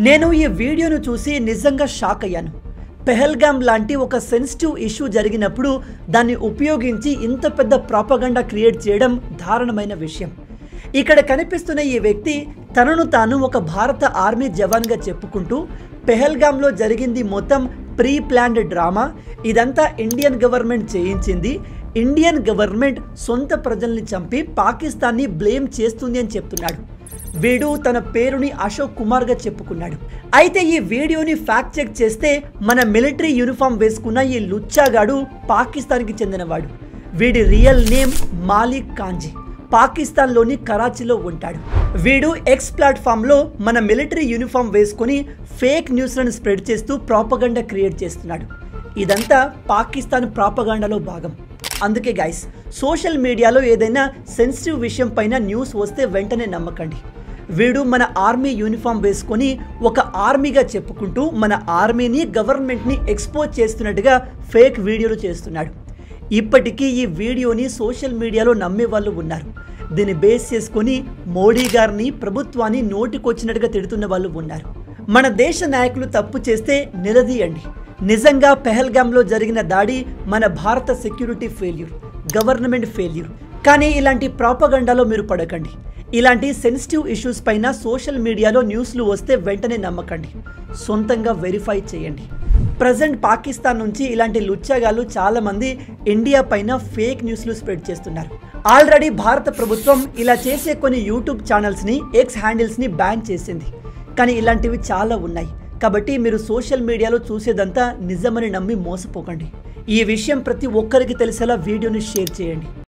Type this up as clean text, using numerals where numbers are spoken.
నేను ఈ వీడియోను చూసి నిజంగా షాక్ అయ్యాను. పెహల్గామ్ లాంటి ఒక సెన్సిటివ్ ఇష్యూ జరిగినప్పుడు దాన్ని ఉపయోగించి ఇంత పెద్ద ప్రాపగండా క్రియేట్ చేయడం దారుణమైన విషయం. ఇక్కడ కనిపిస్తున్న ఈ వ్యక్తి తనను తాను ఒక భారత ఆర్మీ జవాన్గా చెప్పుకుంటూ పెహల్గామ్లో జరిగింది మొత్తం ప్రీ ప్లాన్డ్ డ్రామా, ఇదంతా ఇండియన్ గవర్నమెంట్ చేయించింది, ఇండియన్ గవర్నమెంట్ సొంత ప్రజల్ని చంపి పాకిస్తాన్ని బ్లేమ్ చేస్తుంది అని చెప్తున్నాడు. వీడు తన పేరుని అశోక్ కుమార్గా చెప్పుకున్నాడు. అయితే ఈ వీడియోని ఫ్యాక్ట్ చెక్ చేస్తే మన మిలిటరీ యూనిఫామ్ వేసుకున్న ఈ లుచ్చాగాడు పాకిస్తాన్కి చెందినవాడు. వీడి రియల్ నేమ్ మాలిక్ కాంజీ, పాకిస్తాన్లోని కరాచీలో ఉంటాడు. వీడు ఎక్స్ ప్లాట్ఫామ్లో మన మిలిటరీ యూనిఫామ్ వేసుకుని ఫేక్ న్యూస్లను స్ప్రెడ్ చేస్తూ ప్రాపగండా క్రియేట్ చేస్తున్నాడు. ఇదంతా పాకిస్తాన్ ప్రాపగండాలో భాగం. అందుకే గైస్, సోషల్ మీడియాలో ఏదైనా సెన్సిటివ్ విషయం పైన న్యూస్ వస్తే వెంటనే నమ్మకండి. వీడు మన ఆర్మీ యూనిఫామ్ వేసుకొని ఒక ఆర్మీగా చెప్పుకుంటూ మన ఆర్మీని గవర్నమెంట్ని ఎక్స్పోజ్ చేస్తున్నట్టుగా ఫేక్ వీడియోలు చేస్తున్నాడు. ఇప్పటికీ ఈ వీడియోని సోషల్ మీడియాలో నమ్మే వాళ్ళు ఉన్నారు. దీన్ని బేస్ చేసుకొని మోడీ గారిని, ప్రభుత్వాన్ని నోటికొచ్చినట్టుగా తిడుతున్న వాళ్ళు ఉన్నారు. మన దేశ నాయకులు తప్పు చేస్తే నిలదీయండి. నిజంగా పెహల్గామ్లో జరిగిన దాడి మన భారత సెక్యూరిటీ ఫెయిల్యూర్, గవర్నమెంట్ ఫెయిల్యూర్. కానీ ఇలాంటి ప్రాపగండాలో మీరు పడకండి. ఇలాంటి సెన్సిటివ్ ఇష్యూస్ పైన సోషల్ మీడియాలో న్యూస్లు వస్తే వెంటనే నమ్మకండి, సొంతంగా వెరిఫై చేయండి. ప్రజెంట్ పాకిస్తాన్ నుంచి ఇలాంటి లుచ్చాగాళ్ళు చాలామంది ఇండియా పైన ఫేక్ న్యూస్లు స్ప్రెడ్ చేస్తున్నారు. ఆల్రెడీ భారత ప్రభుత్వం ఇలా చేసే కొన్ని యూట్యూబ్ ఛానల్స్ని, ఎక్స్ హ్యాండిల్స్ని బ్యాన్ చేసింది. కానీ ఇలాంటివి చాలా ఉన్నాయి. కాబట్టి మీరు సోషల్ మీడియాలో చూసేదంతా నిజమని నమ్మి మోసపోకండి. ఈ విషయం ప్రతి ఒక్కరికి తెలిసేలా వీడియోని షేర్ చేయండి.